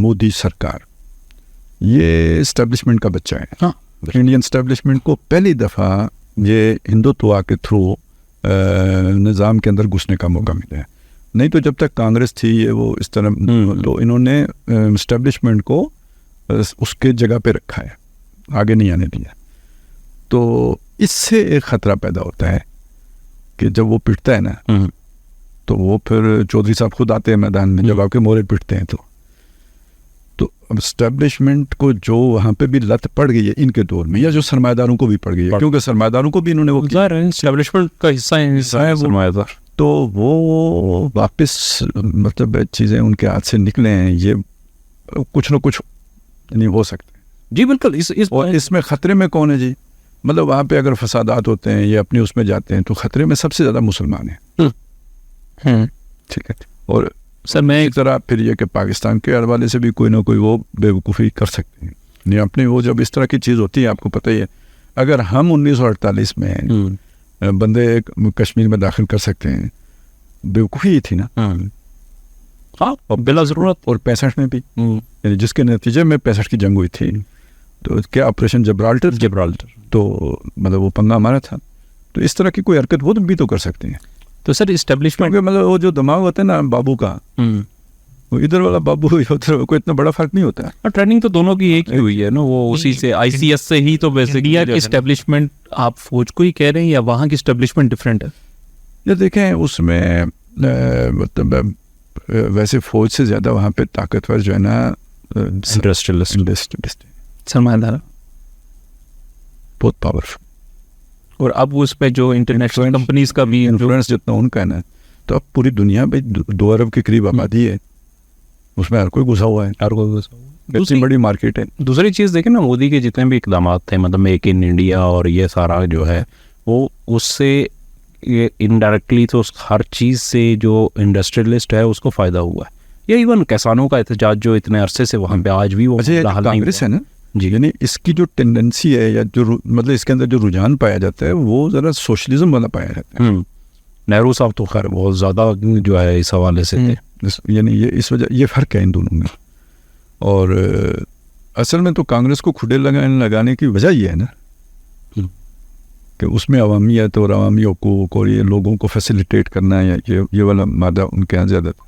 मोदी सरकार ये इस्टेब्लिशमेंट का बच्चा है। हाँ, इंडियन इस्टेब्लिशमेंट को पहली दफ़ा ये हिंदुत्व के थ्रू निज़ाम के अंदर घुसने का मौका मिला है। नहीं तो जब तक कांग्रेस थी ये वो इस तरह, तो इन्होंने इस्टेब्लिशमेंट को उसके जगह पे रखा है, आगे नहीं आने दिया। तो इससे एक ख़तरा पैदा होता है कि जब वो पिटता है ना, तो वो फिर चौधरी साहब खुद आते हैं मैदान में जब आपके मोहरे पिटते हैं। तो अब इस्टेब्लिशमेंट को जो वहाँ पे भी लत पड़ गई है इनके दौर में, या जो सरमायादारों को भी पड़ गई है, क्योंकि सरमायादारों को भी इन्होंने वो एस्टेब्लिशमें का हिस्सा है सरमायादार, तो वो वापस मतलब चीज़ें उनके हाथ से निकले हैं, ये कुछ ना कुछ नहीं हो सकते जी। बिल्कुल। और इसमें ख़तरे में कौन है जी? मतलब वहाँ पे अगर फसादात होते हैं या अपने उसमें जाते हैं तो ख़तरे में सबसे ज़्यादा मुसलमान हैं। ठीक है। और सर मैं इस तरह फिर ये कि पाकिस्तान के हवाले से भी कोई ना कोई वो बेवकूफ़ी कर सकते हैं। नहीं अपने वो जब इस तरह की चीज़ होती है, आपको पता ही है, अगर हम 1948 में बंदे कश्मीर में दाखिल कर सकते हैं, बेवकूफ़ी थी ना। हाँ, बिला ज़रूरत। और 65 में भी, यानी जिसके नतीजे में 65 की जंग हुई थी, तो क्या ऑपरेशन जबराल्टर, तो मतलब वो पंगा हमारा था। तो इस तरह की कोई हरकत वो भी तो कर सकते हैं। तो सर इस्टेब्लिशमेंट, मतलब वो जो दिमाग होता है ना बाबू का, वो इधर वाला बाबू उधर, कोई इतना बड़ा फर्क नहीं होता है। ट्रेनिंग तो दोनों की एक ही हुई है ना, वो उसी से ICS से ही तो बेसिकली इस्टेब्लिशमेंट। आप फौज को ही कह रहे हैं या वहाँ की इस्टेब्लिशमेंट डिफरेंट है? ये देखें उसमें मतलब वैसे फौज से ज़्यादा वहाँ पे ताकतवर जो है ना इंडस्ट्रियलिस्ट, सरमायादार, बहुत पावरफुल। और अब उसमें जो इंटरनेशनल कंपनीज का भी इन्फ्लुएंस जितना उनका है ना, तो अब पूरी दुनिया में 2 अरब के करीब आबादी है, उसमें हर कोई घुसा हुआ है, इतनी बड़ी मार्केट है। दूसरी चीज़ देखें ना, मोदी के जितने भी इकदाम थे, मतलब मेक इन इंडिया और ये सारा जो है, वो उससे ये इनडायरेक्टली तो हर चीज़ से जो इंडस्ट्रियलिस्ट है उसको फ़ायदा हुआ है। या इवन किसानों का एहतजाज जो इतने अरसे से वहाँ पे आज भी वो कांग्रेस है ना जी, यानी इसकी जो टेंडेंसी है या जो मतलब इसके अंदर जो रुझान पाया जाता है वो ज़रा सोशलिज्म वाला पाया जाता है। नेहरू साहब तो खैर बहुत ज़्यादा जो है इस हवाले से थे, यानी ये इस वजह ये फ़र्क है इन दोनों में। और असल में तो कांग्रेस को खुडे लगाने की वजह ये है ना कि उसमें अवामियत और अवामी हकूक़ और ये लोगों को फैसिलिटेट करना है, ये वाला मादा उनके यहाँ ज़्यादा था।